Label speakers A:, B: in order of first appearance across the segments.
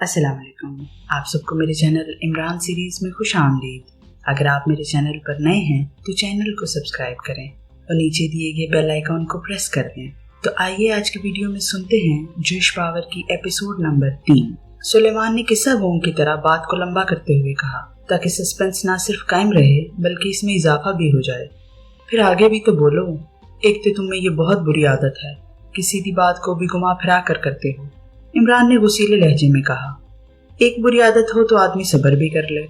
A: अस्सलाम वालेकुम। आप सबको मेरे चैनल इमरान सीरीज में खुश आमदीद। अगर आप मेरे चैनल पर नए हैं तो चैनल को सब्सक्राइब करें और नीचे दिए गए बेल आइकॉन को प्रेस कर दें। तो आइए आज की वीडियो में सुनते हैं जूश पावर की एपिसोड नंबर 3। सुलेमान ने किस्सा गों की तरह बात को लंबा करते हुए कहा ताकि सस्पेंस ना सिर्फ कायम रहे बल्कि इसमें इजाफा भी हो जाए। फिर आगे भी तो बोलो। एक तो तुम्हें ये बहुत बुरी आदत है कि सीधी बात को भी घुमा फिरा कर करते हो। इमरान ने गुस्सीले लहजे में कहा, एक बुरी आदत हो तो आदमी सब्र भी कर ले,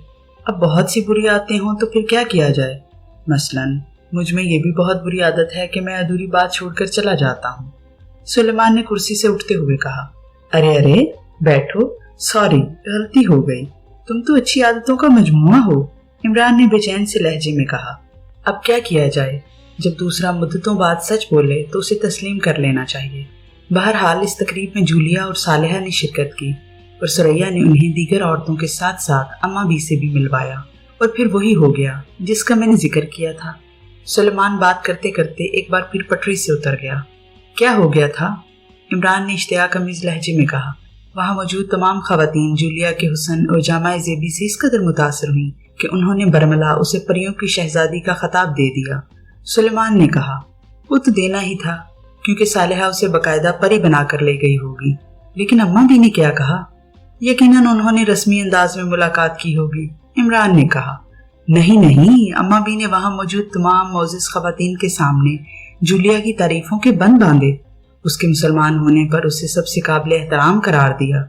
A: अब बहुत सी बुरी आदतें हों तो फिर क्या किया जाए। मसलन मुझ में ये भी बहुत बुरी आदत है कि मैं अधूरी बात छोड़कर चला जाता हूँ। सुलेमान ने कुर्सी से उठते हुए कहा, अरे बैठो, सॉरी गलती हो गई, तुम तो अच्छी आदतों का मजमुआ हो। इमरान ने बेचैन से लहजे में कहा, अब क्या किया जाए, जब दूसरा मुद्दतों बाद सच बोले तो उसे तस्लीम कर लेना चाहिए। बहरहाल इस तकरीब में जूलिया और सालेहा ने शिरकत की और सुरैया ने उन्हें दीगर औरतों के साथ साथ अम्मा बी से भी मिलवाया और फिर वही हो गया जिसका मैंने जिक्र किया था। सुलेमान बात करते करते एक बार फिर पटरी से उतर गया। क्या हो गया था? इमरान ने इश्तियाक अमीज लहजे में कहा। वहाँ मौजूद तमाम खवातीन जूलिया के हुस्न और जामा ज़ेबी से इस कदर मुतासर हुई कि उन्होंने बरमला उसे परियों की शहजादी का खिताब दे दिया। सुलेमान ने कहा, वो तो देना ही था क्योंकि सालेहा उसे बकायदा परी बनाकर ले गई होगी। लेकिन अम्मा भी ने क्या कहा? यकीनन उन्होंने रस्मी अंदाज में मुलाकात की होगी। इमरान ने कहा, नहीं, अम्मा भी ने वहां मौजूद तमाम मोअज़्ज़िज़ खवातीन के सामने जूलिया की तारीफों के बंद बांधे, उसके मुसलमान होने पर उसे सबसे काबिल एहतराम करार दिया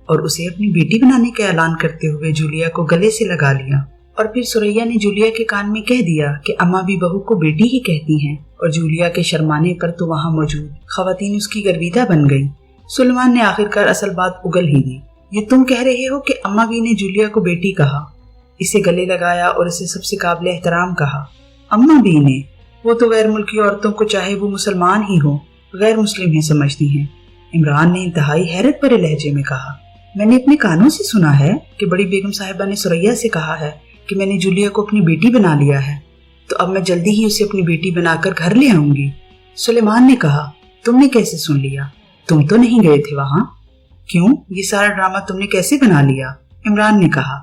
A: और उसे अपनी बेटी बनाने का ऐलान करते हुए जूलिया को गले से लगा लिया। और फिर सुरैया ने जूलिया के कान में कह दिया कि अम्मा भी बहू को बेटी ही कहती हैं और जूलिया के शर्माने पर तो वहाँ मौजूद खवातीन उसकी गर्विदा बन गई। सुलेमान ने आखिरकार असल बात उगल ही दी। ये तुम कह रहे हो कि अम्मा भी ने जूलिया को बेटी कहा, इसे गले लगाया और इसे सबसे काबिल एहतराम कहा? अम्मा भी ने? वो तो गैर मुल्की औरतों को चाहे वो मुसलमान ही हो गैर मुस्लिम ही समझती हैं। इमरान ने इंतहाई हैरत भरे लहजे में कहा, मैंने अपने कानों से सुना है कि बड़ी बेगम साहिबा ने सुरैया से कहा है कि मैंने जूलिया को अपनी बेटी बना लिया है, तो अब मैं जल्दी ही उसे अपनी बेटी बनाकर घर ले आऊंगी। सुलेमान ने कहा, तुमने कैसे सुन लिया? तुम तो नहीं गए थे वहां। क्यों, ये सारा ड्रामा तुमने कैसे बना लिया? इमरान ने कहा,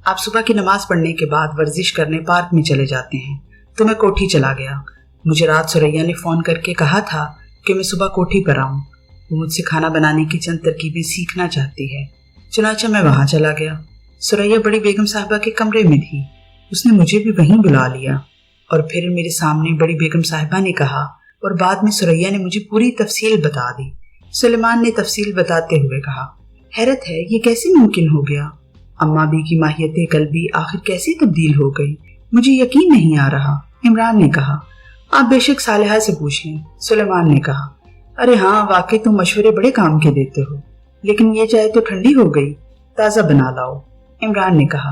A: आप सुबह की नमाज पढ़ने के बाद वर्जिश करने पार्क में चले जाते हैं, तो मैं कोठी चला गया। मुझे रात सुरैया ने फोन करके कहा था कि मैं सुबह कोठी पर आऊं। वो मुझसे खाना बनाने की चंद तरकीबें सीखना चाहती है। चुनाचा मैं वहां चला गया। सुरैया बड़ी बेगम साहिबा के कमरे में थी। उसने मुझे भी वहीं बुला लिया और फिर मेरे सामने बड़ी बेगम साहिबा ने कहा और बाद में सुरैया ने मुझे पूरी तफसील बता दी। सुलेमान ने तफसील बताते हुए कहा, हैरत है ये कैसे मुमकिन हो गया? अम्मा बी की माहियत कल्बी आखिर कैसे तब्दील हो गई? मुझे यकीन नहीं आ रहा। इमरान ने कहा, आप बेशक सालेहा से पूछ लें। सुलेमान ने कहा, अरे हाँ, वाकई तुम मशवरे बड़े काम के देते हो, लेकिन ये चाय तो ठंडी हो गई, ताज़ा बना लाओ। इमरान ने कहा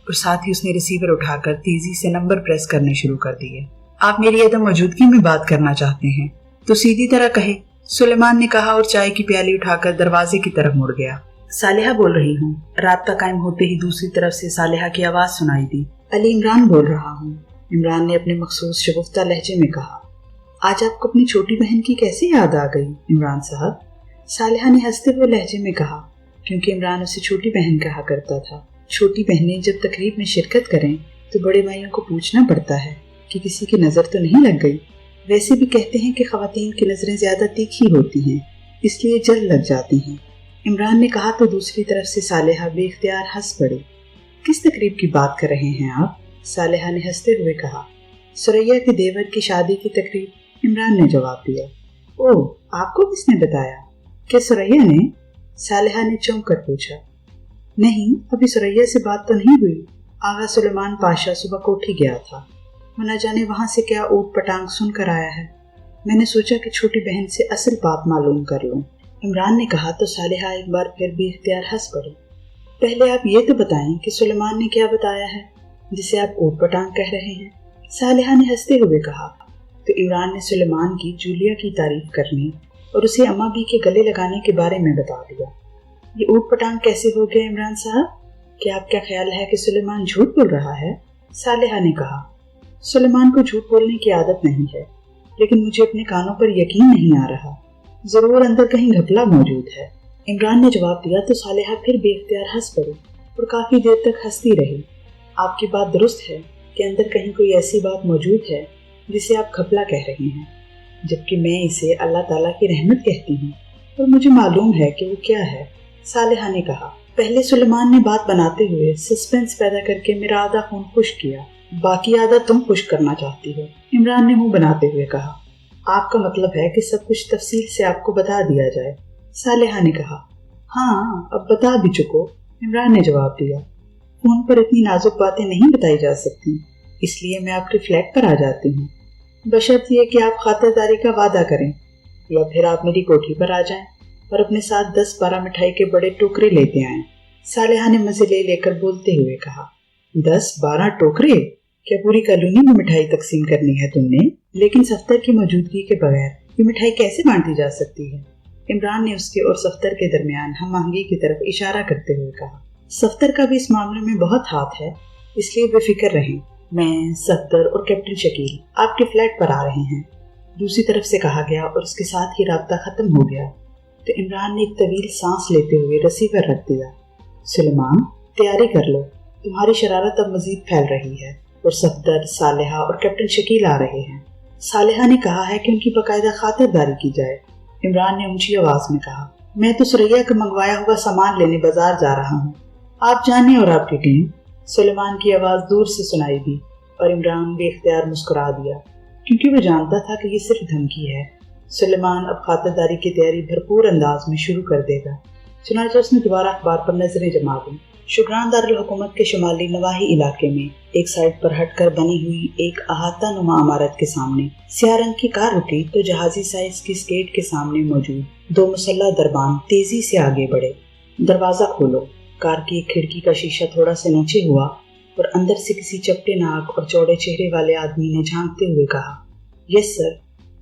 A: और साथ ही उसने रिसीवर उठाकर तेजी से नंबर प्रेस करने शुरू कर दिए। आप मेरी अदम मौजूदगी में बात करना चाहते हैं तो सीधी तरह कहे, सुलेमान ने कहा और चाय की प्याली उठाकर दरवाजे की तरफ मुड़ गया। सालेहा बोल रही हूँ। राब्ता कायम होते ही दूसरी तरफ से सालेहा की आवाज सुनाई दी, अली इमरान बोल रहा हूँ। इमरान ने अपने मखसूस शगुफ्ता लहजे में कहा, आज आपको अपनी छोटी बहन की कैसे याद आ गई इमरान साहब? सालेहा ने हंसते हुए लहजे में कहा, क्योंकि इमरान उसे छोटी बहन कहा करता था। छोटी बहनें जब तकरीब में शिरकत करें तो बड़े भाइयों को पूछना पड़ता है कि किसी की नजर तो नहीं लग गई। वैसे भी कहते हैं कि खवातीन की नजरें ज्यादा तीखी होती हैं, इसलिए जल्द लग जाती हैं। इमरान ने कहा तो दूसरी तरफ से सालेहा बेख्तियार हंस पड़ी। किस तकरीब की बात कर रहे हैं आप? सालेहा ने हंसते हुए कहा, सुरैया के देवर की शादी की तकरीब। इमरान ने जवाब दिया, ओह, आपको किसने बताया? क्या सुरैया ने? सालेहा ने चौंक कर पूछा। नहीं, अभी सुरैया से बात तो नहीं हुई। आगा सुलेमान पाशा सुबह कोठी गया था, वो न जाने वहां से क्या ऊट पटांग सुन कर आया है। मैंने सोचा कि छोटी बहन से असल बात मालूम कर लूं। इमरान ने कहा तो सालेहा एक बार फिर भी इख्तियार हंस पड़ी। पहले आप ये तो बताएं कि सुलेमान ने क्या बताया है जिसे आप ऊट पटांग कह रहे हैं? सालेहा ने हंसते हुए कहा तो इमरान ने सुलेमान की जूलिया की तारीफ करने और उसे अम्मा बी के गले लगाने के बारे में बता दिया। ये ऊट पटांग कैसे हो गया इमरान साहब? क्या आपका ख्याल है कि सुलेमान झूठ बोल रहा है? सालेहा ने कहा, सुलेमान को झूठ बोलने की आदत नहीं है, लेकिन मुझे अपने कानों पर यकीन नहीं आ रहा। जरूर अंदर कहीं घपला मौजूद है। عمران نے جواب دیا تو صالحہ پھر بے اختیار ہنس پڑی اور کافی دیر تک ہنستی رہی۔ آپ کی بات درست ہے کہ اندر کہیں کوئی ایسی بات موجود ہے جسے آپ گھپلا کہہ رہی ہیں، جبکہ میں اسے اللہ تعالیٰ کی رحمت کہتی ہوں، اور مجھے معلوم ہے کہ وہ کیا ہے، صالحہ نے کہا۔ پہلے سلیمان نے بات بناتے ہوئے سسپینس پیدا کر کے میرا آدھا خون خشک کیا، باقی آدھا تم خشک کرنا چاہتی ہو، عمران نے منہ بناتے ہوئے کہا۔ آپ کا مطلب ہے کہ سب کچھ تفصیل سے آپ کو بتا دیا جائے، صالحہ نے کہا۔ ہاں، اب بتا بھی چکو، عمران نے جواب دیا۔ فون پر اتنی نازک باتیں نہیں بتائی جا سکتی، اس لیے میں آپ کے فلیٹ پر آ جاتی ہوں، بشرط یہ کہ آپ خاطرداری کا وعدہ کریں، یا پھر آپ میری کوٹھی پر آ جائیں اور اپنے ساتھ 10-12 مٹھائی کے بڑے ٹوکرے لیتے آئیں، صالحہ نے مزے لے لے کر بولتے ہوئے کہا۔ 10-12 ٹوکرے؟ کیا پوری کالونی میں مٹھائی تقسیم کرنی ہے تم نے؟ لیکن صفدر کی موجودگی کے بغیر یہ مٹھائی کیسے بانٹی جا سکتی ہے؟ عمران نے اس کے اور صفدر کے درمیان ہم آہنگی کی طرف اشارہ کرتے ہوئے کہا۔ صفدر کا بھی اس معاملے میں بہت ہاتھ ہے، اس لیے بے فکر رہیں، میں، صفدر اور کیپٹن شکیل آپ کے فلیٹ پر آ رہے ہیں، دوسری طرف سے کہا گیا، اور اس کے ساتھ ہی رابطہ ختم ہو گیا تو عمران نے ایک طویل سانس لیتے ہوئے رسیور رکھ دیا۔ سلیمان، تیاری کر لو، تمہاری شرارت اب مزید پھیل رہی ہے، اور صفدر، صالحہ اور کیپٹن شکیل آ رہے ہیں۔ صالحہ نے کہا ہے کہ ان کی باقاعدہ خاطرداری کی جائے، عمران نے اونچی آواز میں کہا۔ میں تو سریا کا منگوایا ہوا سامان لینے بازار جا رہا ہوں، آپ جانے اور آپ کی ٹیم۔ سلیمان کی آواز دور سے سنائی دی اور عمران بے اختیار مسکرا دیا، کیونکہ وہ جانتا تھا کہ یہ صرف دھمکی ہے۔ سلیمان اب خاطرداری کی تیاری بھرپور انداز میں شروع کر دے گا۔ چنانچہ اس نے دوبارہ اخبار پر نظریں جما دیں۔ شکران دارالحکومت کے شمالی نواحی علاقے میں ایک سائٹ پر ہٹ کر بنی ہوئی ایک احاطہ نما عمارت کے سامنے سیاہ رنگ کی کار رکی تو جہازی سائز کی اسکیٹ کے سامنے موجود 2 مسلح دربان تیزی سے آگے بڑھے۔ دروازہ کھولو، کار کی ایک کھڑکی کا شیشہ تھوڑا سے نیچے ہوا اور اندر سے کسی چپٹے ناک اور چوڑے چہرے والے آدمی نے جھانکتے ہوئے کہا، یس سر۔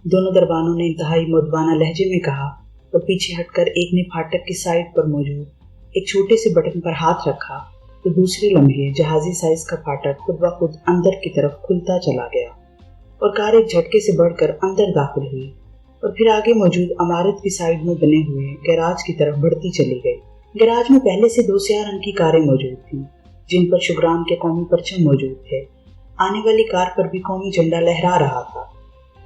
A: دونوں دربانوں نے انتہائی مؤدبانہ لہجے میں کہا اور پیچھے ہٹ کر ایک نے پھاٹک کی سائڈ پر موجود ایک چھوٹے سے بٹن پر ہاتھ رکھا تو دوسرے لمحے جہازی سائز کا پھاٹک خود بخود اندر کی طرف کھلتا چلا گیا اور کار ایک جھٹکے سے بڑھ کر اندر داخل ہوئی اور پھر آگے موجود عمارت کی سائڈ میں بنے ہوئے گیراج کی طرف بڑھتی چلی گئی۔ گیراج میں پہلے سے 2 سیاہ رنگ کی کاریں موجود تھیں جن پر شگران کے قومی پرچم موجود تھے۔ آنے والی کار پر بھی قومی جھنڈا لہرا رہا تھا۔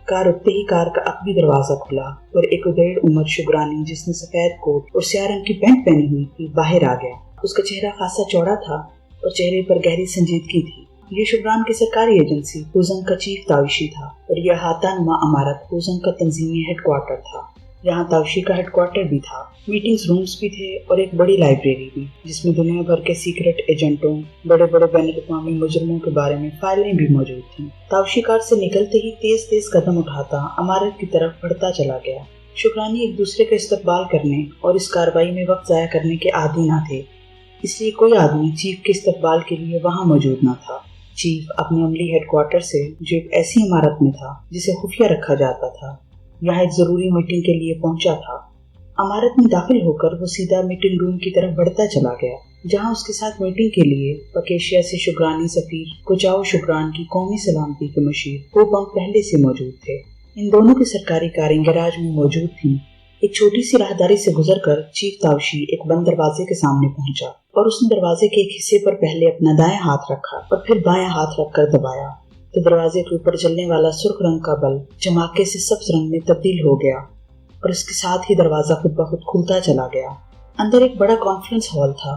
A: کار اٹھتے ہی کار کا عقبی دروازہ کھلا اور ایک ادھیڑ عمر شگرانی جس نے سفید کوٹ اور سیاہ رنگ کی پینٹ پہنی ہوئی تھی باہر آ گیا۔ اس کا چہرہ خاصا چوڑا تھا اور چہرے پر گہری سنجیدگی تھی۔ یہ شگران کی سرکاری ایجنسی ہوزنگ کا چیف تاوشی تھا اور یہ احاطہ نما عمارت ہوزنگ کا تنظیمی ہیڈ کوارٹر تھا۔ یہاں تاوشی کا ہیڈ کوارٹر بھی تھا، میٹنگز رومز بھی تھے اور ایک بڑی لائبریری بھی جس میں دنیا بھر کے سیکرٹ ایجنٹوں، بڑے بڑے بین الاقوامی مجرموں کے بارے میں فائلیں بھی موجود تھیں۔ تاوشی کار سے نکلتے ہی تیز تیز قدم اٹھاتا عمارت کی طرف بڑھتا چلا گیا۔ شکرانی ایک دوسرے کا استقبال کرنے اور اس کارروائی میں وقت ضائع کرنے کے عادی نہ تھے، اس لیے کوئی آدمی چیف کے استقبال کے لیے وہاں موجود نہ تھا۔ چیف اپنے عملی ہیڈ کوارٹر سے جو ایک ایسی عمارت میں تھا جسے خفیہ رکھا جاتا تھا، یہاں ایک ضروری میٹنگ کے لیے پہنچا تھا۔ عمارت میں داخل ہو کر وہ سیدھا میٹنگ روم کی طرف بڑھتا چلا گیا جہاں اس کے ساتھ میٹنگ کے لیے پکیشیا سے شگرانی سفیر کوچاؤ شگران کی قومی سلامتی کے مشیر کو بنک پہلے سے موجود تھے۔ ان دونوں کی سرکاری کاریں گیراج میں موجود تھیں۔ ایک چھوٹی سی راہداری سے گزر کر چیف تاوشی ایک بند دروازے کے سامنے پہنچا اور اس نے دروازے کے ایک حصے پر پہلے اپنا دائیں ہاتھ رکھا اور پھر بائیں ہاتھ رکھ کر دبایا تو دروازے کے اوپر جلنے والا سرخ رنگ کا بلب چماکے سے سبز رنگ میں تبدیل ہو گیا اور اس کے ساتھ ہی دروازہ خود بخود کھلتا چلا گیا۔ اندر ایک بڑا کانفرنس ہال تھا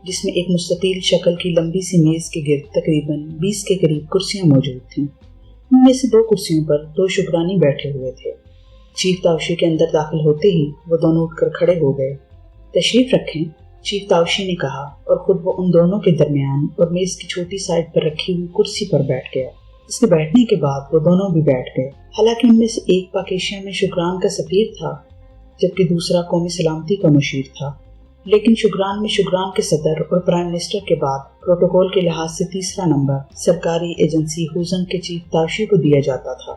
A: جس میں ایک مستطیل شکل کی لمبی سی میز کے گرد تقریباً 20 کے قریب کرسیاں موجود تھیں۔ ان میں سے 2 کرسیوں پر 2 شگرانی بیٹھے ہوئے تھے۔ چیف تاوشی کے اندر داخل ہوتے ہی وہ دونوں اٹھ کر کھڑے ہو گئے۔ تشریف رکھیں، چیف تاوشی نے کہا اور خود وہ ان دونوں کے درمیان اور میز کی چھوٹی سائڈ پر رکھی ہوئی کرسی پر بیٹھ گیا۔ اس کے بیٹھنے کے بعد وہ دونوں بھی بیٹھ گئے۔ حالانکہ ان میں سے ایک پاکیشیا میں شگران کا سفیر تھا جبکہ دوسرا قومی سلامتی کا مشیر تھا، لیکن شگران میں شگران کے صدر اور پرائم منسٹر کے بعد پروٹوکول کے لحاظ سے تیسرا نمبر سرکاری ایجنسی ہوزنگ کے چیف تاوشی کو دیا جاتا تھا۔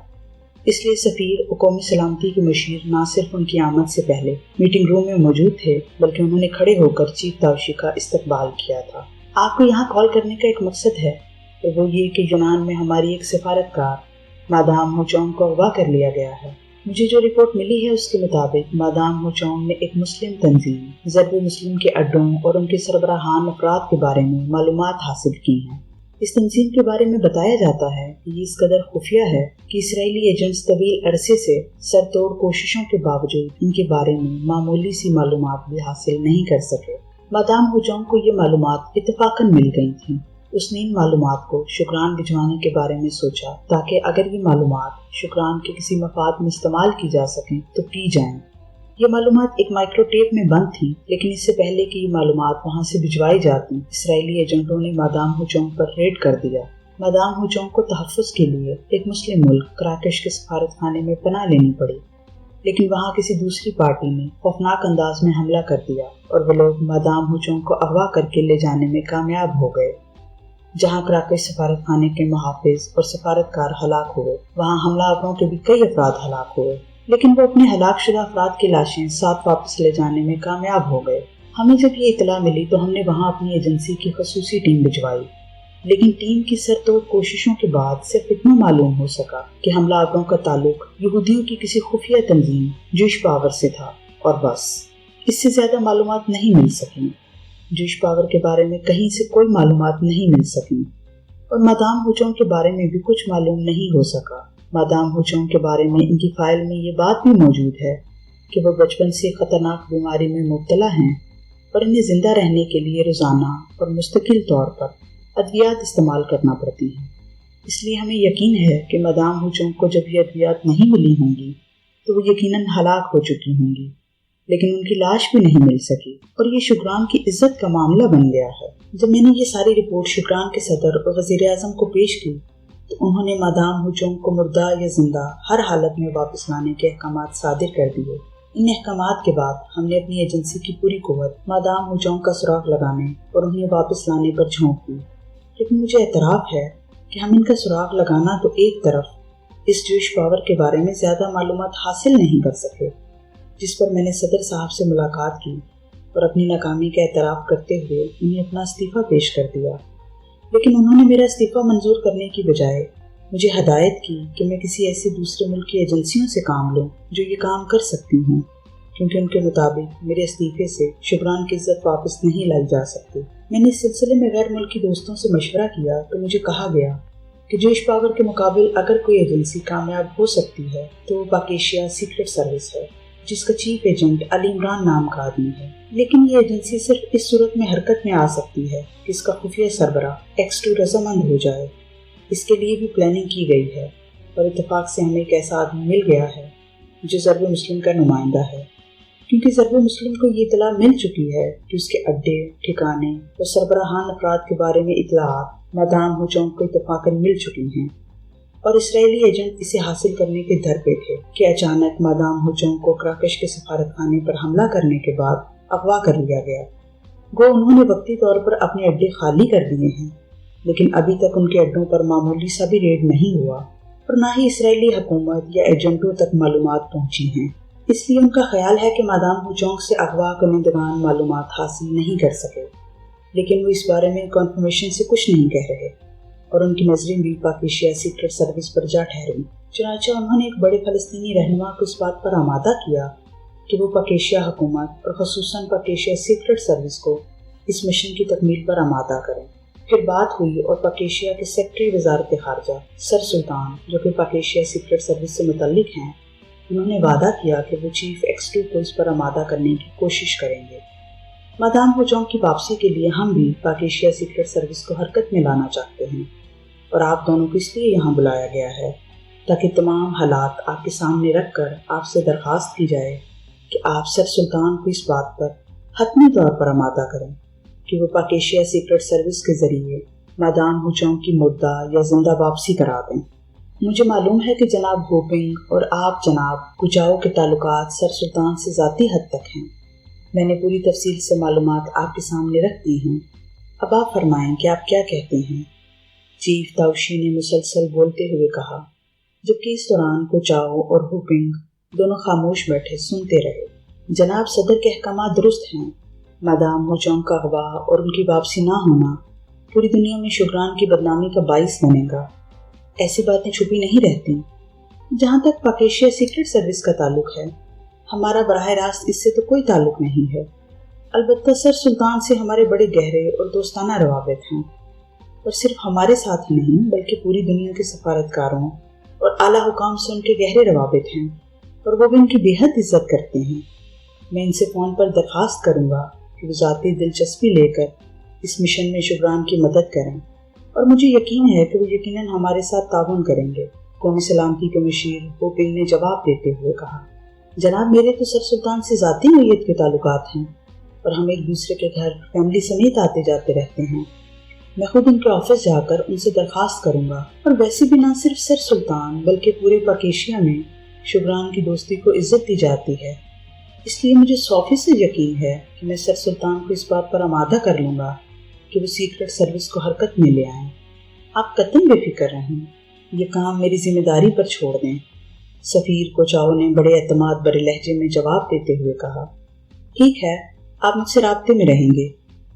A: اس لیے سفیر اور قومی سلامتی کے مشیر نہ صرف ان کی آمد سے پہلے میٹنگ روم میں موجود تھے بلکہ انہوں نے کھڑے ہو کر چیف تاوشی کا استقبال کیا تھا۔ آپ کو یہاں کال کرنے کا ایک مقصد ہے اور وہ یہ کہ یونان میں ہماری ایک سفارتکار مادام ہوچونگ کو اغوا کر لیا گیا ہے۔ مجھے جو رپورٹ ملی ہے اس کے مطابق مادام ہوچونگ نے ایک مسلم تنظیم ضرب مسلم کے اڈوں اور ان کے سربراہان افراد کے بارے میں معلومات حاصل کی ہیں۔ اس تنظیم کے بارے میں بتایا جاتا ہے کہ یہ اس قدر خفیہ ہے کہ اسرائیلی ایجنٹس طویل عرصے سے سر توڑ کوششوں کے باوجود ان کے بارے میں معمولی سی معلومات بھی حاصل نہیں کر سکے۔ مادام ہوچونگ کو یہ معلومات اتفاقاً مل گئی تھیں۔ اس نے ان معلومات کو شکران بھجوانے کے بارے میں سوچا تاکہ اگر یہ معلومات شکران کے کسی مفاد میں استعمال کی جا سکیں تو کی جائیں۔ یہ معلومات ایک مائکرو ٹیپ میں بند تھی، لیکن اس سے پہلے کہ یہ معلومات وہاں سے بھجوائی جاتی اسرائیلی ایجنٹوں نے مادام ہوچونگ پر ریڈ کر دیا۔ مادام ہوچونگ کو تحفظ کے لیے ایک مسلم ملک کراکش کے سفارت خانے میں پناہ لینی پڑی، لیکن وہاں کسی دوسری پارٹی نے خوفناک انداز میں حملہ کر دیا اور وہ لوگ مادام ہوچونگ کو اغوا کر کے لے جانے میں کامیاب ہو گئے۔ جہاں کراکش سفارت خانے کے محافظ اور سفارتکار ہلاک ہوئے، وہاں حملہ آوروں کے بھی کئی افراد ہلاک ہوئے، لیکن وہ اپنے ہلاک شدہ افراد کی لاشیں ساتھ واپس لے جانے میں کامیاب ہو گئے۔ ہمیں جب یہ اطلاع ملی تو ہم نے وہاں اپنی ایجنسی کی خصوصی ٹیم بھجوائی، لیکن ٹیم کی سر توڑ کوششوں کے بعد صرف اتنا معلوم ہو سکا کہ حملہ آوروں کا تعلق یہودیوں کی کسی خفیہ تنظیم جوش پاور سے تھا، اور بس اس سے زیادہ معلومات نہیں مل سکیں۔ جوش پاور کے بارے میں کہیں سے کوئی معلومات نہیں مل سکیں، اور مادام ہوچونگ کے بارے میں بھی کچھ معلوم نہیں ہو سکا۔ مادام ہوچونگ کے بارے میں ان کی فائل میں یہ بات بھی موجود ہے کہ وہ بچپن سے خطرناک بیماری میں مبتلا ہیں اور انہیں زندہ رہنے کے لیے روزانہ اور مستقل طور پر ادویات استعمال کرنا پڑتی ہیں۔ اس لیے ہمیں یقین ہے کہ مادام ہوچونگ کو جب یہ ادویات نہیں ملی ہوں گی تو وہ یقیناً ہلاک ہو چکی ہوں گی، لیکن ان کی لاش بھی نہیں مل سکی، اور یہ شکران کی عزت کا معاملہ بن گیا ہے۔ جب میں نے یہ ساری رپورٹ شکران کے صدر اور وزیر اعظم کو پیش کی تو انہوں نے مادام ہوچونگ کو مردہ یا زندہ ہر حالت میں واپس لانے کے احکامات صادر کر دیے۔ ان احکامات کے بعد ہم نے اپنی ایجنسی کی پوری قوت مادام ہوچونگ کا سراغ لگانے اور انہیں واپس لانے پر جھونک دی، لیکن مجھے اعتراف ہے کہ ہم ان کا سراغ لگانا تو ایک طرف اس جوش پاور کے بارے میں زیادہ معلومات حاصل نہیں کر سکے، جس پر میں نے صدر صاحب سے ملاقات کی اور اپنی ناکامی کا اعتراف کرتے ہوئے انہیں اپنا استعفیٰ پیش کر دیا، لیکن انہوں نے میرا استعفیٰ منظور کرنے کی بجائے مجھے ہدایت کی کہ میں کسی ایسی دوسرے ملک کی ایجنسیوں سے کام لوں جو یہ کام کر سکتی ہوں، کیونکہ ان کے مطابق میرے استعفے سے شکران کی عزت واپس نہیں لائی جا سکتی۔ میں نے اس سلسلے میں غیر ملکی دوستوں سے مشورہ کیا تو مجھے کہا گیا کہ جوش پاور کے مقابل اگر کوئی ایجنسی کامیاب ہو سکتی ہے تو وہ پاک ایشیا سیکرٹ سروس ہے، جس کا چیف ایجنٹ علی عمران نام کا آدمی ہے، لیکن یہ ایجنسی صرف اس صورت میں حرکت میں آ سکتی ہے کہ اس کا خفیہ سربراہ X2 رضامند ہو جائے۔ اس کے لیے بھی پلاننگ کی گئی ہے، اور اتفاق سے ہمیں ایک ایسا آدمی مل گیا ہے جو ضرب مسلم کا نمائندہ ہے، کیونکہ ضرب مسلم کو یہ اطلاع مل چکی ہے کہ اس کے اڈے، ٹھکانے اور سربراہان افراد کے بارے میں اطلاعات مادام ہوچونگ کو اتفاقاً مل چکی ہیں، اور اسرائیلی ایجنٹ اسے حاصل کرنے کے در پہ تھے کہ اچانک مادام ہوچونگ کو کراکش کے سفارت خانے پر حملہ کرنے کے بعد اغوا کر لیا گیا۔ گو انہوں نے وقتی طور پر اپنے اڈے خالی کر دیے ہیں، لیکن ابھی تک ان کے اڈوں پر معمولی سا بھی ریڈ نہیں ہوا، اور نہ ہی اسرائیلی حکومت یا ایجنٹوں تک معلومات پہنچی ہیں۔ اس لیے ان کا خیال ہے کہ مادام ہوچونگ سے اغوا کنندگان معلومات حاصل نہیں کر سکے، لیکن وہ اس بارے میں کنفرمیشن سے کچھ نہیں کہہ رہے، اور ان کی نظریں بھی پاک ایشیا سیکرٹ سروس پر جا ٹھہریں۔ چنانچہ انہوں نے ایک بڑے فلسطینی رہنما کو اس بات پر آمادہ کیا کہ وہ پاک ایشیا حکومت اور خصوصاً پاک ایشیا سیکرٹ سروس کو اس مشن کی تکمیل پر آمادہ کریں۔ پھر بات ہوئی اور پاک ایشیا کے سیکرٹری وزارت خارجہ سر سلطان، جو کہ پاک ایشیا سیکرٹ سروس سے متعلق ہیں، انہوں نے وعدہ کیا کہ وہ چیف X2 کو اس پر آمادہ کرنے کی کوشش کریں گے۔ مادام ہوچونگ کی واپسی کے لیے ہم بھی پاک ایشیا سیکرٹ سروس کو حرکت میں لانا چاہتے ہیں، اور آپ دونوں کو اس لیے یہاں بلایا گیا ہے تاکہ تمام حالات آپ کے سامنے رکھ کر آپ سے درخواست کی جائے کہ آپ سر سلطان کو اس بات پر حتمی طور پر آمادہ کریں کہ وہ پاک ایشیا سیکرٹ سروس کے ذریعے مادام ہوچونگ کی مردہ یا زندہ واپسی کرا دیں۔ مجھے معلوم ہے کہ جناب ہوپنگ اور آپ جناب کوچاؤ کے تعلقات سر سلطان سے ذاتی حد تک ہیں۔ میں نے پوری تفصیل سے معلومات آپ کے سامنے رکھ دی ہیں، اب آپ فرمائیں کہ آپ کیا کہتے ہیں۔ چیف تاؤشی نے مسلسل بولتے ہوئے کہا، جبکہ اس دوران کوچاؤ اور ہوپنگ دونوں خاموش بیٹھے سنتے رہے۔ جناب صدر کے احکامات درست ہیں۔ مادام ہوچونگ کا اغوا اور ان کی واپسی نہ ہونا پوری دنیا میں شکران کی بدنامی کا باعث بنے گا۔ ایسی باتیں چھپی نہیں رہتی، जहाँ तक पाकेशिया सीक्रेट सर्विस का ताल्लुक है, हमारा बराह रास्त इससे तो कोई ताल्लुक नहीं है। अलबत्ता सर सुल्तान से हमारे बड़े गहरे और दोस्ताना रवाबित हैं, और सिर्फ हमारे साथ ही नहीं बल्कि पूरी दुनिया के सफारतकारों और आला हुकाम से उनके गहरे रवाबित हैं, और वो भी उनकी बेहद इज्जत करते हैं। मैं इनसे फ़ोन पर दरख्वास्त करूँगा कि वो ज़ाती दिलचस्पी लेकर इस मिशन में शुभरान की मदद करें, और मुझे यकीन है कि वो यकीनन हमारे साथ ताउन करेंगे। कौमी सलामती के मुशीर होपिंग ने जवाब देते हुए कहा, जनाब मेरे तो सर सुल्तान से ज़ाती नौयत के ताल्लुकात हैं, और हम एक दूसरे के घर फैमिली समेत आते जाते रहते हैं। मैं खुद उनके ऑफिस जाकर उनसे दरख्वास्त करूँगा, और वैसे भी ना सिर्फ सर सुल्तान बल्कि पूरे पाकेशिया में शुभरान की दोस्ती को इज्जत दी जाती है। इसलिए मुझे 100% यकीन है कि मैं सर सुल्तान को इस बात पर आमादा कर लूँगा कि वो सीक्रेट सर्विस को हरकत में ले आएं। आप कतई बेफिक्र रहें, ये काम मेरी जिम्मेदारी पर छोड़ दें। सफ़ीर कोचाओ ने बड़े एतमाद भरे लहजे में जवाब देते हुए कहा, ठीक है, आप मुझसे राब्ते में रहेंगे,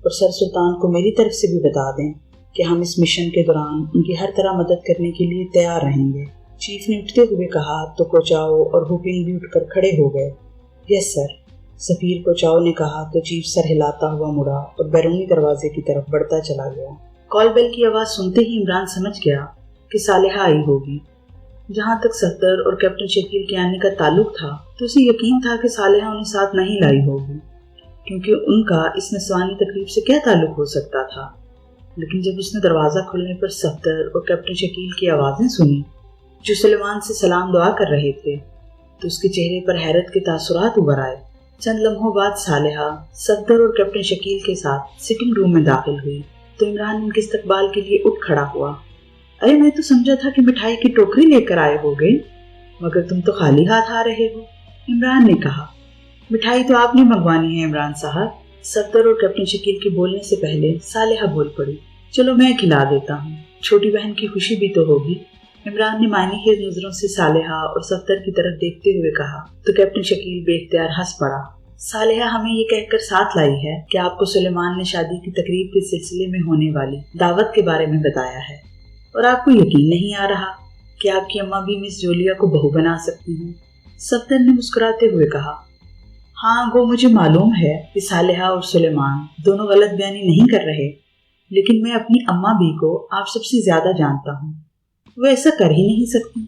A: और सर सुल्तान को मेरी तरफ से भी बता दें कि हम इस मिशन के दौरान उनकी हर तरह मदद करने के लिए तैयार रहेंगे। चीफ ने उठते हुए कहा तो कोचाओ और हुपिंग भी उठकर खड़े हो गए। यस सर, सफ़ीर कोचाओ ने कहा तो चीफ सर हिलाता हुआ मुड़ा और बैरूनी दरवाजे की तरफ बढ़ता चला गया। कॉल बेल की आवाज़ सुनते ही इमरान समझ गया कि सालेहा आई होगी। जहाँ तक सफदर और कैप्टन शकील के आने का ताल्लुक था तो उसे यकीन था कि सालेहा उन्हें साथ नहीं लाई होगी, क्योंकि उनका इस नस्वानी तकरीब से क्या ताल्लुक हो सकता था। लेकिन जब उसने दरवाज़ा खुलने पर सफदर और कैप्टन शकील की आवाज़ें सुनी जो सुलेमान से सलाम दुआ कर रहे थे, तो उसके चेहरे पर हैरत के तासुरात उभर आए। चंद लम्हों बाद सालेहा सफदर और कैप्टन शकील के साथ सिटिंग रूम में दाखिल हुई तो इमरान उनके इस्तकबाल के लिए उठ खड़ा हुआ। अरे मैं तो समझा था कि मिठाई की टोकरी लेकर आए होगे, मगर तुम तो खाली हाथ आ रहे हो, इमरान ने कहा। मिठाई तो आपने मंगवानी है इमरान साहब। सफदर और कैप्टन शकील के बोलने से पहले सालेहा बोल पड़ी, चलो मैं खिला देता हूँ, छोटी बहन की खुशी भी तो होगी। इमरान ने मायने की नजरों से सालेहा और सफदर की तरफ देखते हुए कहा तो कैप्टन शकील बेख्तियार हंस पड़ा। सालेहा हमें ये कहकर साथ लाई है कि आपको सुलेमान ने शादी की तकरीब के सिलसिले में होने वाली दावत के बारे में बताया है, और आपको यकीन नहीं आ रहा कि आपकी अम्मा भी मिस जोलिया को बहू बना सकती हैं। सफदर ने मुस्कुराते हुए कहा, हाँ वो मुझे मालूम है कि सालेहा और सुलेमान दोनों गलत बयानी नहीं कर रहे, लेकिन मैं अपनी अम्मा भी को आप सबसे ज्यादा जानता हूँ। वो ऐसा कर ही नहीं सकती,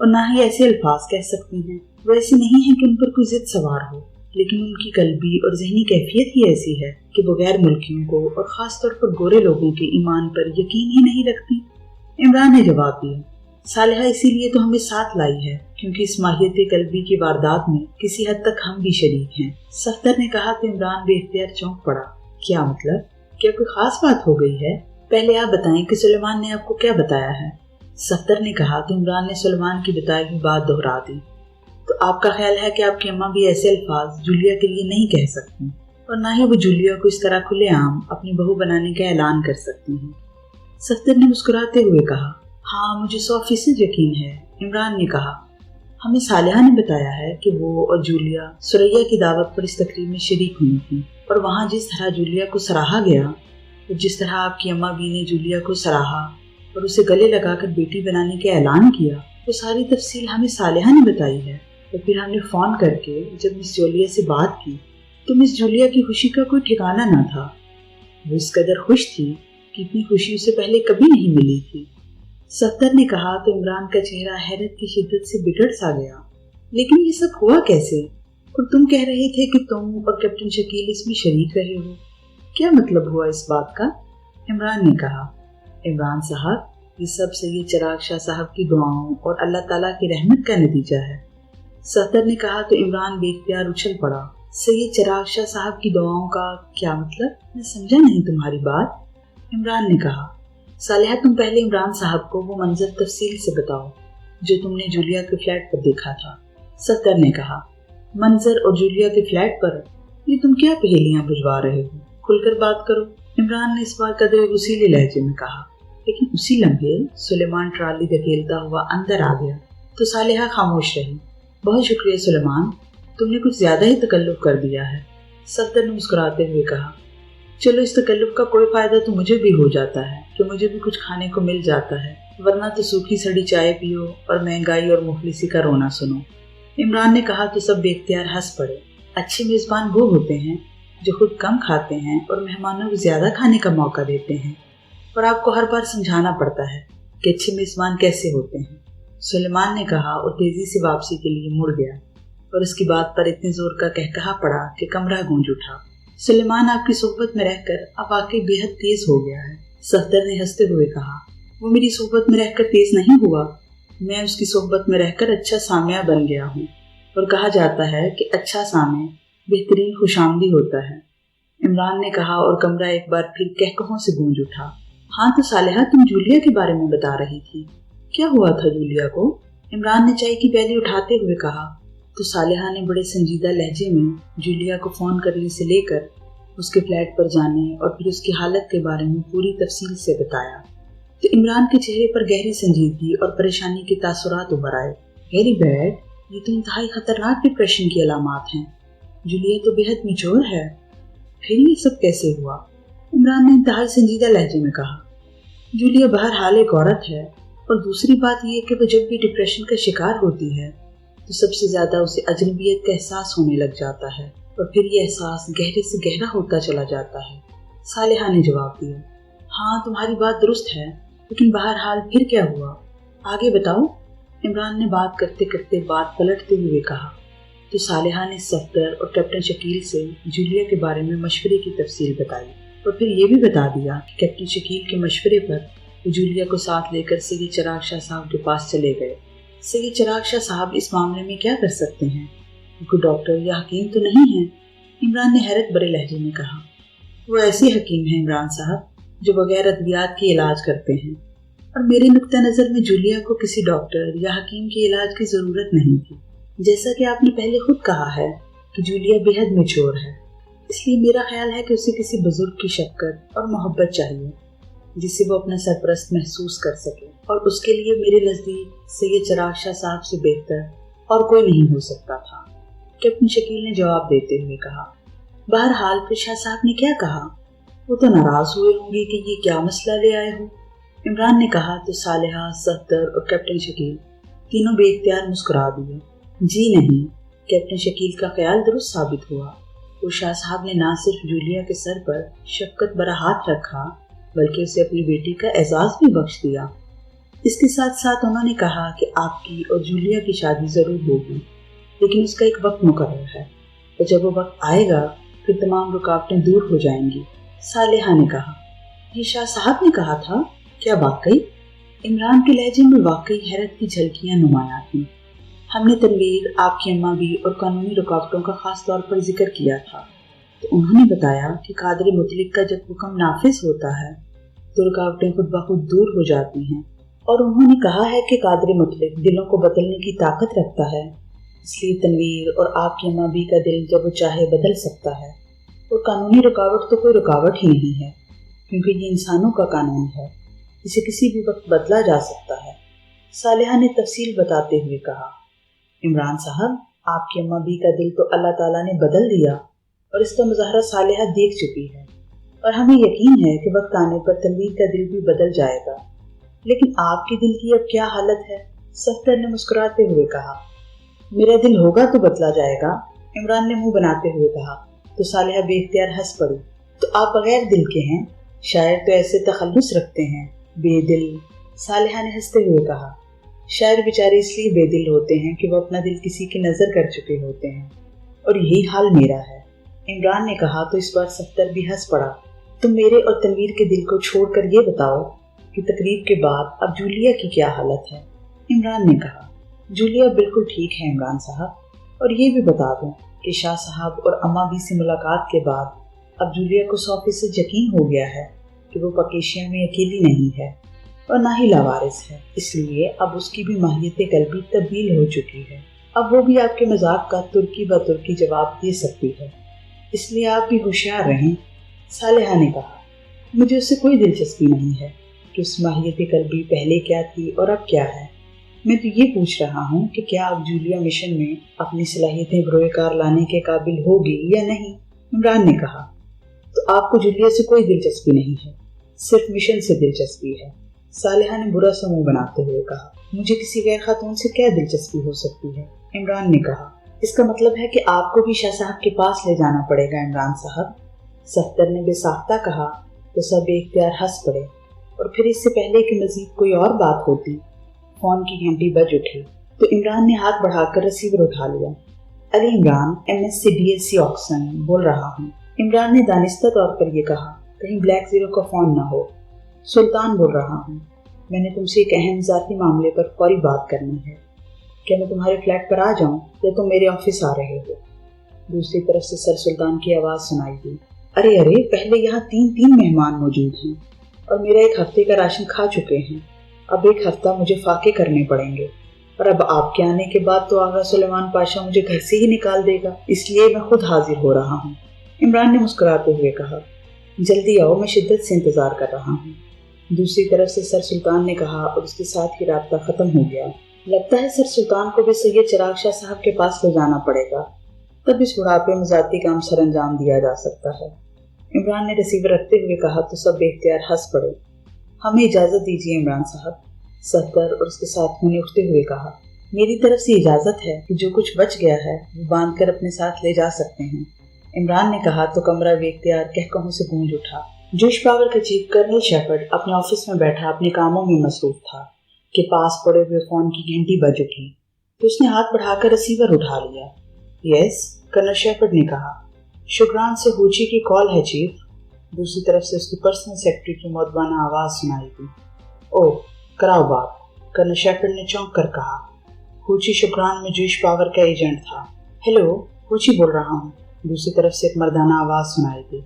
A: और ना ही ऐसे अल्फाज कह सकती हैं। वो ऐसी नहीं है कि उन पर कोई जिद सवार हो, लेकिन उनकी कल्बी और जहनी कैफियत ही ऐसी है कि वो गैर मुल्कियों को और ख़ास तौर पर गोरे लोगों के ईमान पर यकीन ही नहीं रखती। इमरान ने जवाब दिया, सालेहा इसीलिए तो हमें साथ लाई है क्योंकि इस माहियत कल्बी की वारदात में किसी हद तक हम भी शरीक हैं। सफदर ने कहा तो इमरान बेख्तियार चौंक पड़ा। क्या मतलब? क्या कोई खास बात हो गई है? पहले आप बताएं कि सुलेमान ने आपको क्या बताया है। सफदर ने कहा तो इमरान ने सुलेमान की बताई हुई बात दोहरा दी। तो आपका ख्याल है कि आपकी अम्मा भी ऐसे अल्फाज जूलिया के लिए नहीं कह सकती, और ना ही वो जूलिया को इस तरह खुलेआम अपनी बहू बनाने का ऐलान कर सकती हैं। सफदर ने मुस्कुराते हुए कहा, हाँ मुझे 100% यकीन है। इमरान ने कहा, हमें सालेहा ने बताया है कि वो और जूलिया सुरैया की दावत पर इस तकरीब में शरीक हुई थी, और वहाँ जिस तरह जूलिया को सराहा गया और जिस तरह आपकी अम्मा भी ने जूलिया को सराहा और उसे गले लगाकर बेटी बनाने का ऐलान किया, वो सारी तफसील हमें सालेहा ने बताई है। और फिर हमने फ़ोन करके जब मिस जूलिया से बात की तो मिस जूलिया की खुशी का कोई ठिकाना न था। वो इस कदर खुश थी कि इतनी खुशी उसे पहले कभी नहीं मिली थी। सफदर ने कहा तो इमरान का चेहरा हैरत की शिद्दत से बिगड़ सा गया। लेकिन ये सब हुआ कैसे? और तुम कह रहे थे कि तुम और कैप्टन शकील इसमें शरीक रहे हो, क्या मतलब हुआ इस बात का? इमरान ने कहा, इमरान साहब ये सब सैयद चिराग शाह साहब की दुआओं और अल्लाह ताला की रहमत का नतीजा है। सफदर ने कहा तो इमरान बेख्तियार उछल पड़ा। सैयद चिराग शाह साहब की दुआओं का क्या मतलब? मैं समझा नहीं तुम्हारी बात। इमरान ने कहा, सालेहा तुम पहले इमरान साहब को वो मंजर तफसील से बताओ जो तुमने जूलिया के फ्लैट पर देखा था। सफदर ने कहा, मंजर और जूलिया के फ्लैट पर? ये तुम क्या पहेलियां बुझवा रहे हो? खुलकर बात करो। इमरान ने इस बार कदर उसीले लहजे में कहा। लेकिन उसी लम्हे सुलेमान ट्राली धकेलता हुआ अंदर आ गया तो सालेहा खामोश रही। बहुत शुक्रिया सुलेमान, तुमने कुछ ज्यादा ही तकल्लुफ कर दिया है। सफदर ने मुस्कुराते हुए कहा, चलो इस तकल्लुफ का कोई फायदा तो मुझे भी हो जाता है कि मुझे भी कुछ खाने को मिल जाता है। ورنہ تو सूखी सड़ी चाय पियो और महंगाई और मुफलिसी का रोना सुनो। इमरान ने कहा तो सब बेख्तियार हंस पड़े। अच्छे मेज़बान वो होते हैं जो खुद कम खाते हैं और मेहमानों को ज़्यादा खाने का मौका देते हैं, और आपको हर बार समझाना पड़ता है कि अच्छे मेज़बान कैसे होते हैं। सुलेमान ने कहा और तेज़ी से वापसी के लिए मुड़ गया, और उसकी बात पर इतने जोर का कहकहा पड़ा कि कमरा गूंज उठा। सुलेमान आपकी सोहबत में रहकर अब वाकई बेहद तेज हो गया है। सफदर ने हंसते हुए कहा, वो मेरी सोहबत में रहकर तेज नहीं हुआ, मैं उसकी सोहबत में रहकर अच्छा सामिया बन गया हूँ, और कहा जाता है कि अच्छा सामे बेहतरीन खुशामदी होता है। इमरान ने कहा और कमरा एक बार फिर कहकहों से गूंज उठा। हाँ तो सालेहा, तुम जूलिया के बारे में बता रही थी, क्या हुआ था जूलिया को? इमरान ने चाय की प्याली उठाते हुए कहा। तो सालेहा ने बड़े संजीदा लहजे में जूलिया को फ़ोन करने से लेकर उसके फ्लैट पर जाने और फिर उसकी हालत के बारे में पूरी तफसील से बताया। तो इमरान के चेहरे पर गहरी संजीदगी और परेशानी के तासुरात उभर आए। वेरी बैड, ये तो इंतहाई खतरनाक डिप्रेशन की अलामात हैं। जूलिया तो बेहद मैच्योर है, फिर ये सब कैसे हुआ? इमरान ने इंतहाई संजीदा लहजे में कहा। जूलिया बहरहाल एक औरत है, और दूसरी बात यह कि वो जब भी डिप्रेशन का शिकार होती है तो सबसे ज़्यादा उसे अजनबियत का एहसास होने लग जाता है, और फिर ये एहसास गहरे से गहरा होता चला जाता है। सालेहा ने जवाब दिया। हाँ, तुम्हारी बात दुरुस्त है, लेकिन बहरहाल फिर क्या हुआ, आगे बताओ। इमरान ने बात करते करते बात पलटते हुए कहा। तो सालेहा ने सफदर और कैप्टन शकील से जूलिया के बारे में मशवरे की तफसील बताई, और फिर ये भी बता दिया कि कैप्टन शकील के मशवरे पर वो जूलिया को साथ लेकर सैयद चिराग शाह साहब के पास चले गए। सैयद चिराग शाह साहब इस मामले में क्या कर सकते हैं, कोई डॉक्टर या हकीम तो नहीं है? इमरान ने हैरत भरे लहजे में कहा। वो ऐसे हकीम हैं इमरान साहब जो बगैर अद्वियात के इलाज करते हैं, और मेरे नुक्ता नज़र में जूलिया को किसी डॉक्टर या हकीम के इलाज की ज़रूरत नहीं थी। जैसा कि आपने पहले खुद कहा है कि जूलिया बेहद मैच्योर है, इसलिए मेरा ख्याल है कि उसे किसी बुजुर्ग की शफ़क़त और मोहब्बत चाहिए जिससे वो अपना सरपरस्त महसूस कर सके, और उसके लिए मेरे नज़दीक सैयद चिराग शाह साहब से बेहतर और कोई नहीं हो सकता था, कैप्टन शकील ने जवाब देते हुए कहा। बहरहाल फिर शाह साहब ने क्या कहा? वो तो नाराज़ हुए होंगे कि ये क्या मसला ले आए हो, इमरान ने कहा। तो सालेहा, सफदर और कैप्टन शकील तीनों बेइख्तियार मुस्कुरा दिए। जी नहीं, कैप्टन शकील का ख्याल दुरुस्त साबित हुआ। वो शाह साहब ने ना सिर्फ जूलिया के सर पर शफकत भरा हाथ रखा, बल्कि उसे अपनी बेटी का एजाज़ भी बख्श दिया। इसके साथ साथ उन्होंने कहा कि आपकी और जूलिया की शादी ज़रूर होगी, लेकिन उसका एक वक्त मुकर्रर है, और जब वो वक्त आएगा फिर तमाम रुकावटें दूर हो जाएंगी। सालेहा ने कहा। ये शाह साहब ने कहा था? क्या वाकई? इमरान के लहजे में वाकई हैरत की झलकियाँ नुमायां थीं। हमने तनवीर, आपकी अम्मा भी और कानूनी रुकावटों का खास तौर पर जिक्र किया था, तो उन्होंने बताया कि कादर मुतलिक का जब हुक्म नाफिज होता है तो रुकावटें खुद ब खुद दूर हो जाती हैं, और उन्होंने कहा है कि कादर मुतलिक दिलों को बदलने की ताकत रखता है, इसलिए तनवीर और आपकी अम्मा भी का दिल जब वो चाहे बदल सकता है, और कानूनी रुकावट तो कोई रुकावट ही नहीं है, क्योंकि ये इंसानों का कानून है, इसे किसी भी वक्त बदला जा सकता है। सालेहा ने तफसील बताते हुए कहा। इमरान साहब, आपकी अम्मा बी का दिल तो अल्लाह ताला ने बदल दिया, और इसका मुजाहरा सालेहा देख चुकी है, और हमें यकीन है कि वक्त आने पर तनवीर का दिल भी बदल जाएगा। लेकिन आपके दिल की अब क्या हालत है? सफदर ने मुस्कुराते हुए कहा। मेरा दिल होगा तो बदला जाएगा, इमरान ने मुंह बनाते हुए कहा। तो सालेहा बेइख्तियार हंस पड़ी। तो आप बगैर दिल के हैं? शायर तो ऐसे तखल्लुस रखते हैं, बेदिल, सालेहा ने हंसते हुए कहा। शायर बेचारे इसलिए बेदिल होते हैं कि वो अपना दिल किसी की नज़र कर चुके होते हैं, और यही हाल मेरा है, इमरान ने कहा। तो इस बार सफदर भी हंस पड़ा। तुम मेरे और तनवीर के दिल को छोड़कर ये बताओ कि तकरीब के बाद अब जूलिया की क्या हालत है? इमरान ने कहा। जूलिया बिल्कुल ठीक है इमरान साहब, और ये भी बता दूं कि शाह साहब और अम्मा भी से मुलाकात के बाद अब जूलिया को 100% यकीन हो गया है कि वो पकेशिया में अकेली नहीं है और ना ही लावारिस है, इसलिए अब उसकी भी माहियत कल्बी तब्दील हो चुकी है। अब वो भी आपके मजाक का तुर्की ब तुर्की जवाब दे सकती है, इसलिए आप भी होशियार रहें, सालेहा ने कहा। मुझे उससे कोई दिलचस्पी नहीं है कि उस माहियत कल्बी पहले क्या थी और अब क्या है। मैं तो ये पूछ रहा हूँ कि क्या अब जूलिया मिशन में अपनी सलाहियतें बरोएकार लाने के काबिल होगी या नहीं, इमरान ने कहा। तो आपको जूलिया से कोई दिलचस्पी नहीं है, सिर्फ मिशन से दिलचस्पी है, صالحہ نے برا سا منہ بناتے ہوئے کہا، مجھے کسی غیر خاتون سے کیا دلچسپی ہو سکتی ہے؟ عمران نے کہا، اس کا مطلب ہے کہ آپ کو بھی شاہ صاحب کے پاس لے جانا پڑے گا عمران صاحب۔ صفدر نے بے ساختہ کہا تو سب بے اختیار ہنس پڑے، اور پھر اس سے پہلے کہ مزید کوئی اور بات ہوتی فون کی گھنٹی بج اٹھی تو عمران نے ہاتھ بڑھا کر ریسیور اٹھا لیا۔ علی عمران MSc BSc آکسن بول رہا ہوں۔ عمران نے دانستہ طور پر یہ کہا، کہیں بلیک زیرو کا فون نہ ہو۔ سلطان بول رہا ہوں، میں نے تم سے ایک اہم ذاتی معاملے پر فوری بات کرنی ہے۔ کیا میں تمہارے فلیٹ پر آ جاؤں یا تم میرے آفس آ رہے ہو؟ دوسری طرف سے سر سلطان کی آواز سنائی دی، ارے پہلے یہاں تین مہمان موجود ہیں اور میرا ایک ہفتے کا راشن کھا چکے ہیں، اب ایک ہفتہ مجھے فاقے کرنے پڑیں گے، اور اب آپ کے آنے کے بعد تو آغا سلیمان پاشا مجھے گھر سے ہی نکال دے گا، اس لیے میں خود حاضر ہو رہا ہوں۔ عمران نے مسکراتے ہوئے کہا، جلدی آؤ، میں شدت سے انتظار کر رہا ہوں۔ دوسری طرف سے سر سلطان نے کہا اور اس کے ساتھ ہی رابطہ ختم ہو گیا۔ لگتا ہے سر سلطان کو بھی سید چراغ شاہ صاحب کے پاس لے جانا پڑے گا، تب اس بڑھاپے میں ذاتی کام سر انجام دیا جا سکتا ہے۔ عمران نے ریسیور رکھتے ہوئے کہا تو سب بے اختیار ہنس پڑے۔ ہمیں اجازت دیجیے عمران صاحب، صفدر اور اس کے ساتھیوں نے اٹھتے ہوئے کہا۔ میری طرف سے اجازت ہے کہ جو کچھ بچ گیا ہے وہ باندھ کر اپنے ساتھ لے جا سکتے ہیں، عمران نے کہا تو کمرہ بے اختیار کہکہوں سے گونج اٹھا۔ جوش پاور کا چیف کرنل شیفرڈ اپنے آفس میں بیٹھا اپنے کاموں میں مصروف تھا کہ پاس پڑے ہوئے فون کی گھنٹی بج اٹھی تو اس نے ہاتھ بڑھا کر ریسیور اٹھا لیا۔ یس، کرنل شیفرڈ نے کہا۔ شگران سے ہوچی کی کال ہے چیف۔ دوسری طرف سے اس کی پرسنل سیکرٹری کی مؤدبانہ آواز سنائی دی۔ اوہ، کراؤ بات، کرنل شیفرڈ نے چونک کر کہا۔ ہوچی شگران میں جوش پاور کا ایجنٹ تھا۔ ہیلو، ہوچی بول رہا ہوں۔ دوسری طرف سے ایک مردانہ آواز سنائی دی۔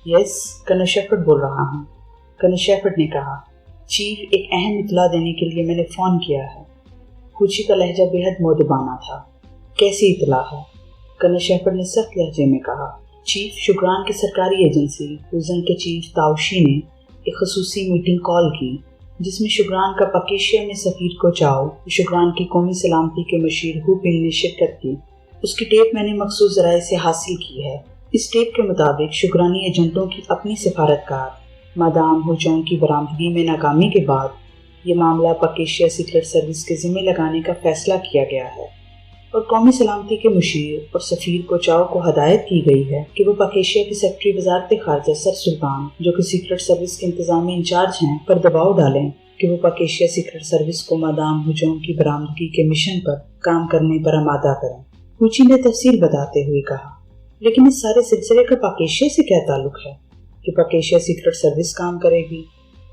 A: یس، کرنل شیفرڈ بول رہا ہوں۔ کرنل شیفرڈ نے کہا، چیف ایک اہم اطلاع دینے کے لیے میں نے فون کیا ہے۔ ہوچی کا لہجہ بے حد مؤدبانہ تھا۔ کیسی اطلاع ہے؟ کرنل شیفرڈ نے سخت لہجے میں کہا۔ چیف، شگران کی سرکاری ایجنسی پوزن کے چیف تاؤشی نے ایک خصوصی میٹنگ کال کی جس میں شگران کا پاکیشیا میں سفیر کو چاؤ، شگران کی قومی سلامتی کے مشیر ہو پنگ نے شرکت کی۔ اس کی ٹیپ میں نے مخصوص ذرائع سے حاصل کی ہے۔ اس ٹیپ کے مطابق شگرانی ایجنٹوں کی اپنی سفارتکار مادام ہو چونگ کی برآمدگی میں ناکامی کے بعد یہ معاملہ پاکیشیا سیکرٹ سروس کے ذمہ لگانے کا فیصلہ کیا گیا ہے، اور قومی سلامتی کے مشیر اور سفیر کو چاؤ کو ہدایت کی گئی ہے کہ وہ پاکیشیا کی سیکرٹری وزارت خارجہ سر سلطان، جو کہ سیکرٹ سروس کے انتظامی انچارج ہیں، پر دباؤ ڈالیں کہ وہ پاکیشیا سیکرٹ سروس کو مادام ہو چونگ کی برآمدگی کے مشن پر کام کرنے پر آمادہ کریں۔ ہوچی نے تفصیل بتاتے ہوئے کہا، لیکن اس سارے سلسلے کا پاکیشیا سے کیا تعلق ہے کہ پاکیشیا سیکرٹ سروس کام کرے گی؟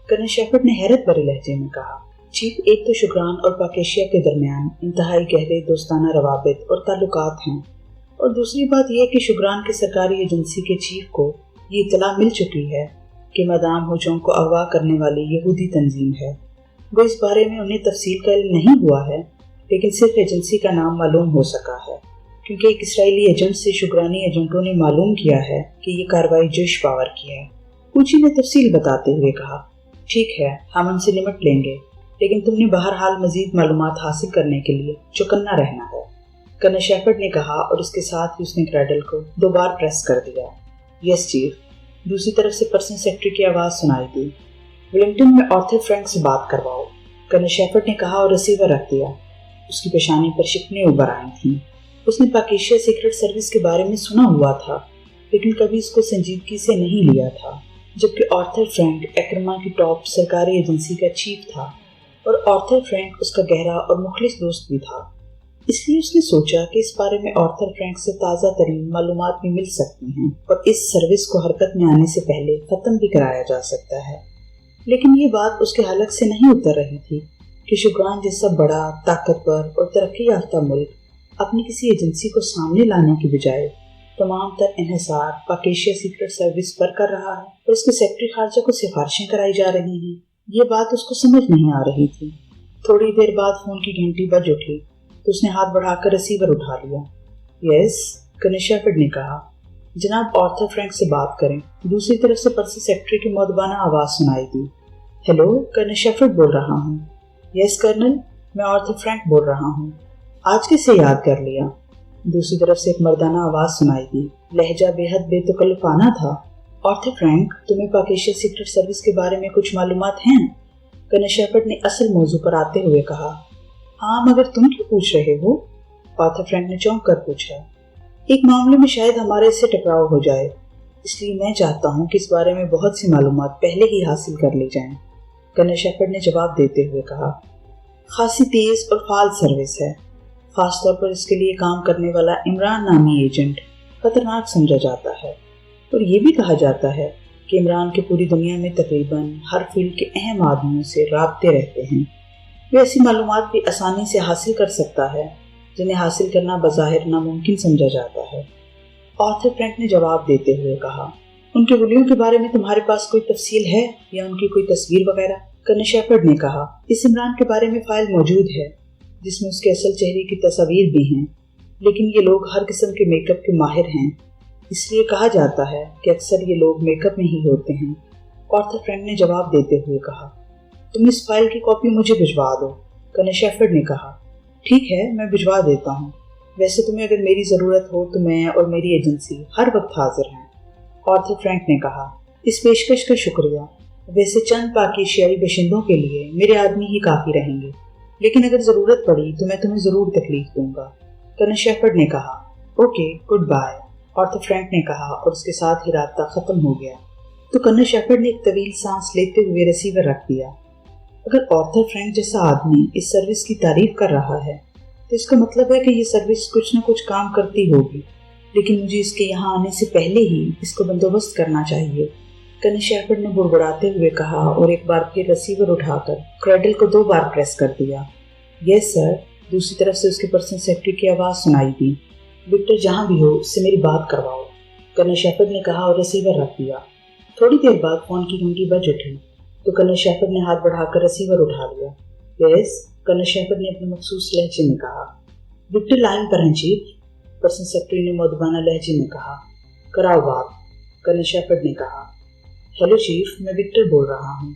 A: کرنل شیفرڈ نے حیرت بھرے لہجے میں کہا۔ چیف، ایک تو شگران اور پاکیشیا کے درمیان انتہائی گہرے دوستانہ روابط اور تعلقات ہیں، اور دوسری بات یہ کہ شگران کی سرکاری ایجنسی کے چیف کو یہ اطلاع مل چکی ہے کہ مادام ہو چونگ کو اغوا کرنے والی یہودی تنظیم ہے۔ وہ اس بارے میں انہیں تفصیل کا علم نہیں ہوا ہے، لیکن صرف ایجنسی کا نام معلوم ہو سکا ہے کیونکہ ایک اسرائیلی ایجنٹ سے شگرانی ایجنٹوں نے معلوم کیا ہے کہ یہ کارروائی جوش پاور کی ہے۔ ہوچی نے تفصیل بتاتے ہوئے کہا، ٹھیک ہے، ہم ان سے نمٹ لیں گے، لیکن تم نے بہرحال مزید معلومات حاصل کرنے کے لیے چوکنا رہنا ہے، کرنل شیفرڈ نے کہا، اور اس کے ساتھ ہی اس نے گریڈل کو 2 بار پریس کر دیا۔ یس چیف، دوسری طرف سے پرسنل سیکرٹری کی آواز سنائی دی۔ ولنگٹن میں آرتھر فرینک سے بات کرواؤ، کرنل شیفرڈ نے کہا اور ریسیور رکھ دیا۔ اس کی پیشانی پر شکنیں ابھر آئی تھیں۔ اس نے پاکیشیا سیکرٹ سروس کے بارے میں سنا ہوا تھا، لیکن کبھی اس کو سنجیدگی سے نہیں لیا تھا، جبکہ آرتھر فرینک ایکرما کی ٹاپ سرکاری ایجنسی کا چیف تھا، اور آرتھر فرینک اس کا گہرا اور مخلص دوست بھی تھا۔ اس لیے اس نے سوچا کہ اس بارے میں آرتھر فرینک سے تازہ ترین معلومات بھی مل سکتی ہیں اور اس سروس کو حرکت میں آنے سے پہلے ختم بھی کرایا جا سکتا ہے۔ لیکن یہ بات اس کے حلق سے نہیں اتر رہی تھی کہ شگران جیسا بڑا، طاقتور اور ترقی یافتہ ملک اپنی کسی ایجنسی کو سامنے لانے کی بجائے تمام تر انحصار پاکیشیا سیکرٹ سروس پر کر رہا ہے اور اس کے سیکرٹری خارجہ کو سفارشیں کرائی جا رہی ہیں۔ یہ بات اس کو سمجھ نہیں آ رہی تھی۔ تھوڑی دیر بعد فون کی گھنٹی بج اٹھی تو اس نے ہاتھ بڑھا کر ریسیور اٹھا لیا۔ یس، کرنل شیفرڈ نے کہا، جناب آرتھر فرینک سے بات کریں۔ دوسری طرف سے پرسنل سیکرٹری کی مؤدبانہ آواز سنائی دی۔ ہیلو، کرنل شیفرڈ بول رہا ہوں۔ یس کرنل، میں آرتھر فرینک بول رہا ہوں۔ آج کیسے یاد کر لیا؟ دوسری طرف سے ایک مردانہ آواز سنائی دی۔ لہجہ بے حد بے تکلفانہ تھا۔ آرتھر فرینک، تمہیں پاکیشیا سیکرٹ سروس کے بارے میں کچھ معلومات ہیں؟ कर्नल शेफर्ड ने असल मौजू पर आते हुए कहा। हाँ, मगर तुम क्यों पूछ रहे हो? आर्थर फ्रैंक ने चौंक कर पूछा। एक मामले में शायद हमारे इससे टकराव हो जाए, इसलिए मैं चाहता हूँ कि इस बारे में बहुत सी मालूमात पहले ही हासिल कर ली जाएं। कर्नल शेफर्ड ने जवाब देते हुए कहा। खासी तेज और फाल सर्विस है। खासतौर पर इसके लिए काम करने वाला इमरान नामी एजेंट खतरनाक समझा जाता है, और ये भी कहा जाता है कि इमरान के पूरी दुनिया में तकरीबन हर फील्ड के अहम आदमियों से राब्ते रहते हैं। वे ऐसी मालूमात भी आसानी से हासिल कर सकता है जिन्हें हासिल करना बज़ाहिर नामुमकिन समझा जाता है। आर्थर फ्रैंक ने जवाब देते हुए कहा। उनके वलियों के बारे में तुम्हारे पास कोई तफसील है या उनकी कोई तस्वीर वगैरह? कर्नल शेफर्ड ने कहा। इस इमरान के बारे में फाइल मौजूद है जिसमें उसके असल चेहरे की तस्वीर भी हैं, लेकिन ये लोग हर किस्म के मेकअप के माहिर हैं, इसलिए कहा जाता है कि अक्सर ये लोग मेकअप में ही होते हैं। आर्थर फ्रैंक ने जवाब देते हुए कहा। तुम इस फाइल की कॉपी मुझे भिजवा दो। कर्नल शेफर्ड ने कहा। ठीक है, मैं भिजवा देता हूँ। वैसे तुम्हें अगर मेरी ज़रूरत हो तो मैं और मेरी एजेंसी हर वक्त हाजिर हैं। आर्थर फ्रैंक ने कहा। इस पेशकश का शुक्रिया। वैसे चंद पाकि एशियाई बाशिंदों के लिए मेरे आदमी ही काफ़ी रहेंगे, लेकिन अगर ज़रूरत पड़ी तो मैं तुम्हें ज़रूर तकलीफ दूंगा। कर्नल शेफर्ड ने कहा। Okay, goodbye, Arthur Frank ने कहा, और उसके साथ ही रास्ता ख़त्म हो गया। तो कर्नल शेफर्ड ने एक तवील सांस लेते हुए रिसीवर रख दिया। अगर आर्थर फ्रैंक जैसा आदमी इस सर्विस की तारीफ कर रहा है तो इसका मतलब है कि ये सर्विस कुछ न कुछ काम करती होगी, लेकिन मुझे इसके यहाँ आने से पहले ही इसको बंदोबस्त करना चाहिए। कर्नल शेफर्ड ने बुड़बुड़ाते हुए कहा और एक बार फिर रिसीवर उठाकर क्रैडल को 2 बार प्रेस कर दिया। यस सर, दूसरी तरफ से उसके पर्सनल सेक्रेटरी की आवाज़ सुनाई दी। विक्टर, जहाँ भी हो उससे मेरी बात करवाओ, कर्नल शेफर्ड ने कहा और रिसीवर रख दिया। थोड़ी देर बाद फ़ोन की घंटी बज उठी तो कर्नल शेफर्ड ने हाथ बढ़ाकर रिसीवर उठा लिया। यस, कर्नल शेफर्ड ने अपने मखसूस लहजे में कहा। विक्टर लाइन पर हैं चीफ, पर्सनल सेक्रेटरी ने मौदबाना लहजे में कहा। कराओ बात, कर्नल शेफर्ड ने कहा। हेलो चीफ, मैं विक्टर बोल रहा हूँ।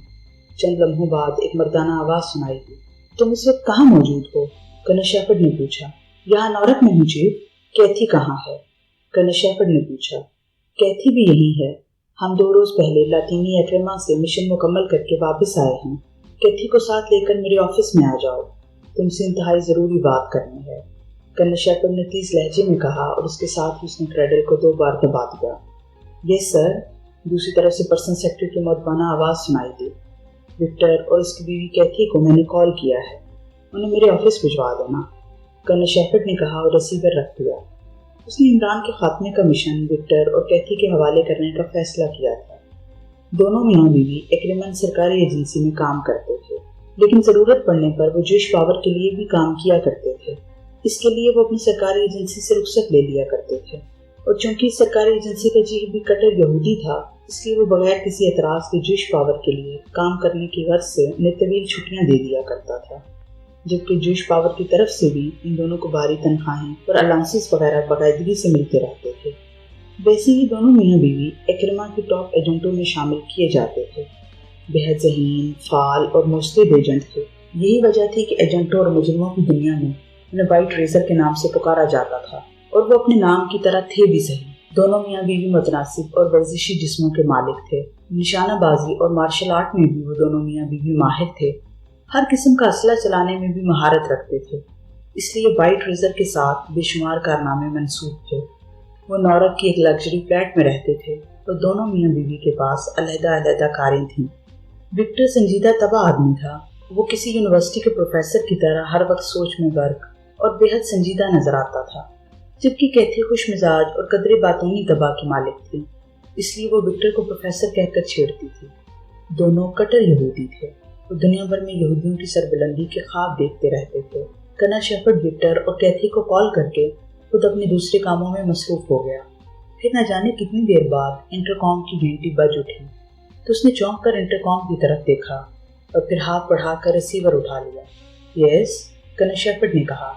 A: चंद लम्हों बाद एक मर्दाना आवाज़ सुनाई दी। तुम इस वक्त कहाँ मौजूद हो? कर्नल शेफर्ड ने पूछा। यहाँ नॉर्क में हूँ चीफ। कैथी कहाँ है? कर्नल शेफर्ड ने पूछा। कैथी भी यही है। हम 2 रोज पहले लातीनी एक्रेमा से मिशन मुकम्मल करके वापस आए हैं। कैथी को साथ लेकर मेरे ऑफिस में आ जाओ, तुमसे इंतहाई ज़रूरी बात करनी है, कर्नल शेफर्ड ने तेज लहजे में कहा, और उसके साथ ही उसने क्रैडल को 2 बार दबा दिया। यस सर, दूसरी तरफ से पर्सनल सेक्रेटरी की मौदबाना आवाज़ सुनाई दी। विक्टर और उसकी बीवी कैथी को मैंने कॉल किया है, उन्हें मेरे ऑफिस भिजवा देना, कर्नल शेफर्ड ने कहा और रिसीवर रख दिया। उसने इमरान के खात्मे का मिशन विक्टर और कैथी के हवाले करने का फैसला किया था। दोनों मियाँ बीवी एक्रेमन सरकारी एजेंसी में काम करते थे, लेकिन ज़रूरत पड़ने पर वो जेश पावर के लिए भी काम किया करते थे। इसके लिए वो अपनी सरकारी एजेंसी से रुखसत ले लिया करते थे, और चूंकि सरकारी एजेंसी का चीफ भी कट्टर यहूदी था, इसलिए वो बगैर किसी एतराज़ के जेश पावर के लिए काम करने की गर्ज से उन्हें तवील छुट्टियाँ दे दिया करता था, जबकि जेश पावर की तरफ से भी इन दोनों को भारी तनख्वाहें और अलाउंसेस वगैरह बाकायदगी से मिलते रहते थे। वैसे ही दोनों मियाँ बीवी एक्रमा के टॉप एजेंटों में शामिल किए जाते थे। बेहद ज़हीन, फाल और मुस्तैद एजेंट थे। यही वजह थी कि एजेंटों और मुजरिमों की दुनिया में उन्हें वाइट रेजर के नाम से पुकारा जाता था, और वो अपने नाम की तरह थे भी सही। दोनों मियाँ बीवी मुतनासिब और वर्जिशी जिस्मों के मालिक थे। निशानाबाजी और मार्शल आर्ट में भी वो दोनों मियाँ बीवी माहिर थे। हर किस्म का असला चलाने में भी महारत रखते थे, इसलिए वाइट रेजर के साथ बेशुमार कारनामे मंसूब थे। वो नॉर्क की एक लग्जरी फ्लैट में रहते थे, और दोनों मियाँ बीवी के पास अलहदा-अलहदा कारें थीं। विक्टर संजीदा तबा आदमी था। वो किसी यूनिवर्सिटी के प्रोफेसर की तरह हर वक्त सोच में गर्क और बेहद संजीदा नजर आता था, जबकि कैथी खुश मिजाज और कदरे बातूनी तबा की मालिक थी, इसलिए वो विक्टर को प्रोफेसर कहकर छेड़ती थी। दोनों कट्टर यहूदी थे और दुनिया भर में यहूदियों की सरबुलंदी के ख्वाब देखते रहते थे। कर्नल शेफर्ड विक्टर और कैथी को कॉल करके खुद अपने दूसरे कामों में मसरूफ हो गया। फिर न जाने कितनी देर बाद इंटरकॉम की घंटी बज उठी तो उसने चौंक कर इंटरकॉम की तरफ देखा और फिर हाथ बढ़ाकर रिसीवर उठा लिया। यस, कर्नल शेफर्ड ने कहा।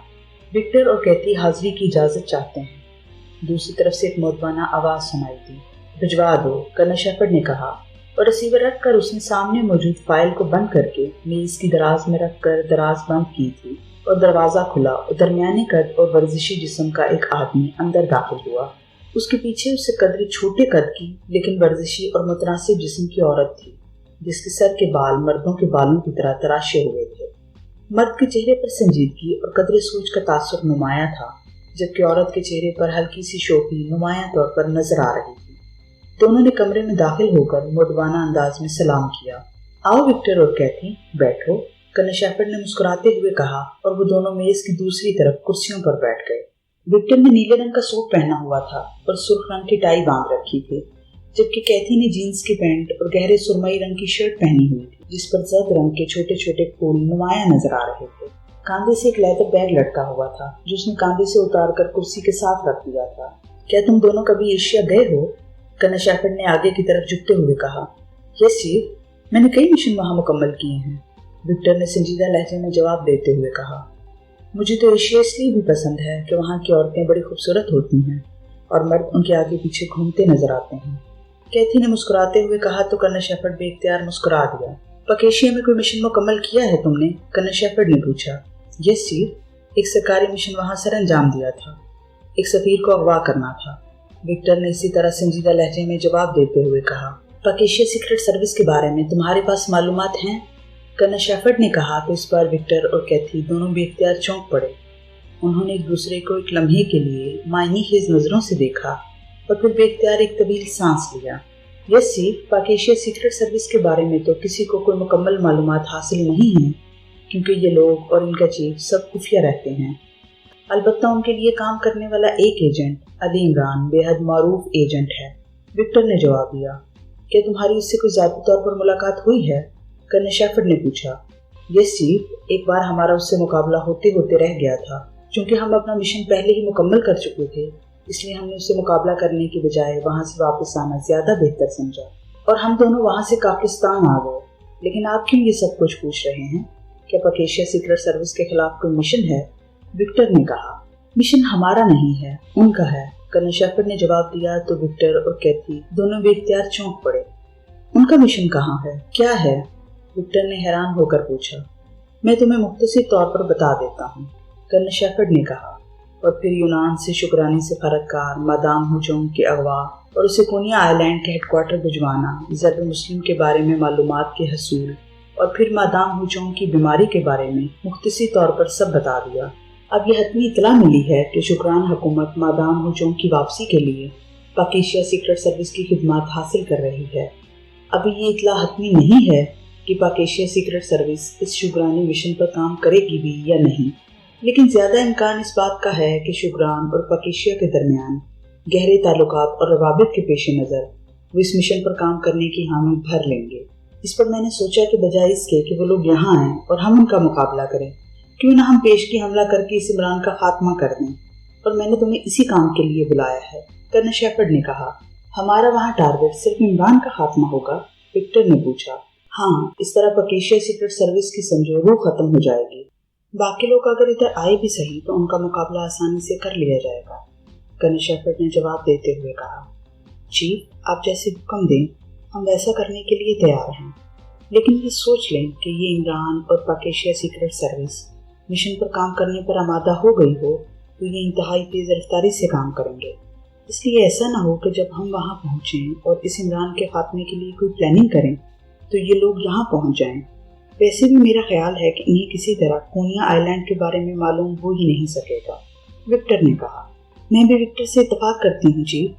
A: विक्टर और कैथी हाजिरी की इजाज़त चाहते हैं। दूसरी तरफ से एक मौदबाना आवाज़ सुनाई दी। भिजवा दो, कर्नल शेफर्ड ने कहा, और रिसीवर रख कर उसने सामने मौजूद फाइल को बंद करके मेज़ की दराज में रख कर दराज बंद की थी, और दरवाज़ा खुला और दरमियाने कद और वर्जिशी जिस्म का एक आदमी अंदर दाखिल हुआ। उसके पीछे उससे कदरे छोटे कद की लेकिन वर्जिशी और मुतनासिब जिस्म की औरत थी। جس کے سر کے بال مردوں کے بالوں کی طرح تراشے ہوئے تھے۔ مرد کے چہرے پر سنجیدگی اور قدر سوچ کا تاثر نمایاں تھا، جبکہ عورت کے چہرے پر ہلکی سی شوخی نمایاں طور پر نظر آ رہی تھی۔ دونوں نے کمرے میں داخل ہو کر مؤدبانہ انداز میں سلام کیا۔ آؤ وکٹر اور کیتھی، بیٹھو، کنر شیفرڈ نے مسکراتے ہوئے کہا، اور وہ دونوں میز کی دوسری طرف کرسیوں پر بیٹھ گئے۔ وکٹر نے نیلے رنگ کا سوٹ پہنا ہوا تھا اور سرخ رنگ کی ٹائی باندھ رکھی تھی، جبکہ کیتھی نے جینز کی پینٹ اور گہرے سرمئی رنگ کی شرٹ پہنی ہوئی تھی، جس پر زرد رنگ کے چھوٹے چھوٹے پھول نمایاں نظر آ رہے تھے۔ کاندھے سے ایک لیدر بیگ لٹکا ہوا تھا جو اس نے کاندھے سے اتار کر کرسی کے ساتھ رکھ دیا تھا۔ کیا تم دونوں کبھی ایشیا گئے ہو؟ کنر شیفرڈ نے آگے کی طرف جھکتے ہوئے کہا۔ یس چیف، میں نے کئی مشن وہاں مکمل کیے ہیں، وکٹر نے سنجیدہ لہجے میں جواب دیتے ہوئے کہا۔ مجھے تو ایشیا اس لیے بھی پسند ہے کہ وہاں کی عورتیں بڑی خوبصورت ہوتی ہیں اور مرد ان کے آگے پیچھے گھومتے نظر آتے ہیں، کیتھی نے مسکراتے ہوئے کہا تو کنر شیفرڈ بے اختیار مسکرا دیا۔ پکیشیا میں کوئی مشن مکمل کیا ہے تم نے؟ کنر شیفرڈ نے پوچھا۔ یس چیف، ایک سرکاری مشن وہاں سر انجام دیا تھا، ایک سفیر کو اغوا کرنا تھا، وکٹر نے اسی طرح سنجیدہ لہجے میں جواب دیتے ہوئے کہا۔ پکیشیا سیکرٹ سروس کے بارے میں تمہارے پاس معلومات ہیں؟ کنر شیفرڈ نے کہا تو اس بار وکٹر اور کیتھی دونوں بے اختیار چونک پڑے۔ انہوں نے ایک دوسرے کو ایک لمحے کے لیے معنی خیز نظروں سے دیکھا اور پھر بے اختیار ایک طویل سانس لیا۔ یس چیف، پاکیشیا سیکرٹ سروس کے بارے میں تو کسی کو کوئی مکمل معلومات حاصل نہیں ہیں، کیونکہ یہ لوگ اور ان کا چیف سب خفیہ رہتے ہیں۔ البتہ ان کے لیے کام کرنے والا ایک ایجنٹ علی عمران بے حد معروف ایجنٹ ہے، وکٹر نے جواب دیا۔ کیا تمہاری اس سے کوئی ذاتی طور پر ملاقات ہوئی ہے؟ کنر شیفرڈ نے پوچھا۔ یس چیف، ایک بار ہمارا اس سے مقابلہ ہوتے ہوتے رہ گیا تھا، چونکہ ہم اپنا مشن پہلے ہی مکمل کر چکے تھے، اس لیے ہم نے اس سے مقابلہ کرنے کی بجائے وہاں سے واپس آنا زیادہ بہتر سمجھا، اور ہم دونوں وہاں سے کافرستان آ گئے۔ لیکن آپ کیوں یہ سب کچھ پوچھ رہے ہیں؟ کیا پکیشیا سیکرٹ سروس کے خلاف کوئی مشن ہے؟ وکٹر نے کہا۔ مشن ہمارا نہیں ہے، ان کا ہے، کنر شیفرڈ نے جواب دیا تو وکٹر اور کیتھی دونوں بے اختیار چونک پڑے۔ ان کا مشن کہاں ہے؟ کیا ہے؟ وکٹر نے حیران ہو کر پوچھا۔ میں تمہیں مختصر طور پر بتا دیتا ہوں، کنر شیفرڈ نے کہا، اور پھر یونان سے شکرانی سفارت کار مادام ہوجونگ کے اغوا اور اسے کونیا آئی لینڈ کے ہیڈ کوارٹر بھجوانا، ضرب مسلم کے بارے میں معلومات کے حصول، اور پھر مادام ہوجونگ کی بیماری کے بارے میں مختصر طور پر سب بتا دیا۔ اب یہ حتمی اطلاع ملی ہے کہ شکران حکومت مادام ہوجونگ کی واپسی کے لیے پاکیشیا سیکرٹ سروس کی خدمات حاصل کر رہی ہے۔ ابھی یہ اطلاع حتمی نہیں ہے کہ پاکیشیا سیکرٹ سروس اس شکرانی مشن پر کام کرے گی بھی یا نہیں، لیکن زیادہ امکان اس بات کا ہے کہ شکران اور پاکیشیا کے درمیان گہرے تعلقات اور روابط کے پیش نظر وہ اس مشن پر کام کرنے کی حامی بھر لیں گے۔ اس پر میں نے سوچا کہ بجائے اس کے کہ وہ لوگ یہاں آئیں اور ہم ان کا مقابلہ کریں، کیوں نہ ہم پیشگی حملہ کر کے اس عمران کا خاتمہ کر دیں، اور میں نے تمہیں اسی کام کے لیے بلایا ہے، کنر شیفرڈ نے کہا۔ ہمارا وہاں ٹارگٹ صرف عمران کا خاتمہ ہوگا؟ وکٹر نے پوچھا۔ ہاں، اس طرح پاکیشیا سیکرٹ سروس کی سمجھو روح ختم ہو جائے گی، باقی لوگ اگر ادھر آئے بھی صحیح تو ان کا مقابلہ آسانی سے کر لیا جائے گا، کنر شیفرڈ نے جواب دیتے ہوئے کہا۔ چیف، آپ جیسے حکم دیں، ہم ویسا کرنے کے لیے تیار ہیں، لیکن یہ سوچ لیں کہ یہ عمران اور پاکیشیا سیکرٹ سروس مشن پر کام کرنے پر آمادہ ہو گئی ہو تو یہ انتہائی تیز رفتاری سے کام کریں گے، اس لیے ایسا نہ ہو کہ جب ہم وہاں پہنچیں اور اس عمران کے خاتمے کے لیے کوئی پلاننگ کریں تو یہ لوگ یہاں پہنچ جائیں۔ ویسے بھی میرا خیال ہے کہ انہیں کسی طرح کونیا آئی لینڈ کے بارے میں معلوم ہو ہی نہیں سکے گا، وکٹر نے کہا۔ میں بھی وکٹر سے اتفاق کرتی ہوں چیف،